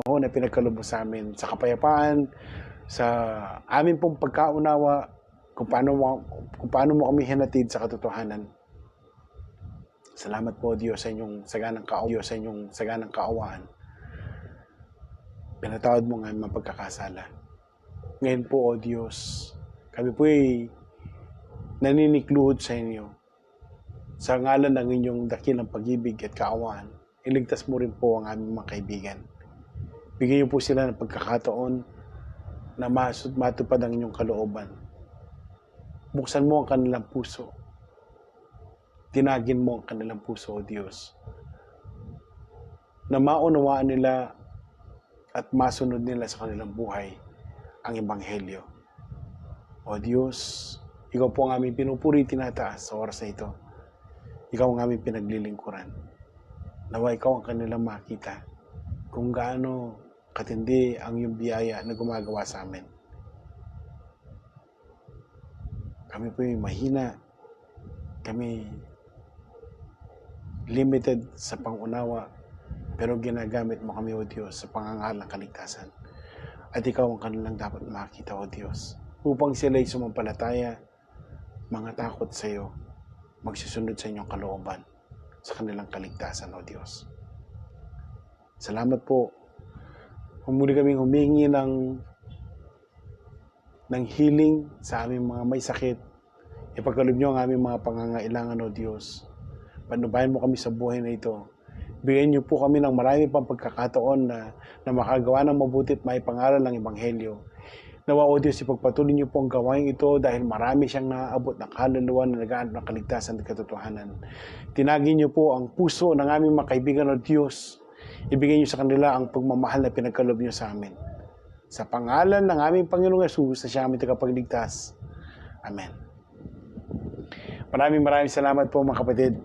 na pinagkaloob mo sa amin, sa kapayapaan, sa amin pong pagkaunawa, kung paano mo kami hinatid sa katotohanan. Salamat po, Diyos, sa inyong saganang kaawaan. Pinatawad mo nga ang mga pagkakasala. Ngayon po, O Diyos, kami po ay naninikluhod sa inyo. Sa ngalan ng inyong dakilang pag-ibig at kaawaan, iligtas mo rin po ang aming mga kaibigan. Bigyan niyo po sila ng pagkakataon na matupad ang inyong kalooban. Buksan mo ang kanilang puso. Tinagin mo ang kanilang puso, O Diyos. Na maunawaan nila at masunod nila sa kanilang buhay ang Ebanghelyo. O Diyos, ikaw po ang aming pinupuri, tinataas sa oras na ito. Ikaw ang aming pinaglilingkuran. Nawa ikaw ang kanilang makita kung gaano katindi ang iyong biyaya na gumagawa sa amin. Kami po yung mahina. Kami limited sa pangunawa. Pero ginagamit mo kami, O Diyos, sa pangangalang kaligtasan. At ikaw ang kanilang dapat makita, O Diyos. Upang sila'y sumampalataya, mga takot sa iyo, magsusunod sa inyong kalooban, sa kanilang kaligtasan, O Diyos. Salamat po. Muli kaming humingi ng healing sa aming mga may sakit. Ipagkaloob niyo ang aming mga pangangailangan, O Diyos. Panubayan mo kami sa buhay na ito. Bigyan niyo po kami ng marami pang pagkakataon na makagawa ng mabuti at maipangaral ng Ebanghelyo. Nawa, O Diyos, ipagpatuloy niyo po ang gawain ito dahil marami siyang naaabot ng kaluluwa na nagaanap ng kaligtasan at katotohanan. Tinagin niyo po ang puso ng aming mga kaibigan, O Diyos. Ibigay niyo sa kanila ang pagmamahal na pinagkaloob niyo sa amin. Sa pangalan ng aming Panginoong Yesus na siya aming tagapagligtas. Amen. Maraming salamat po, mga kapatid.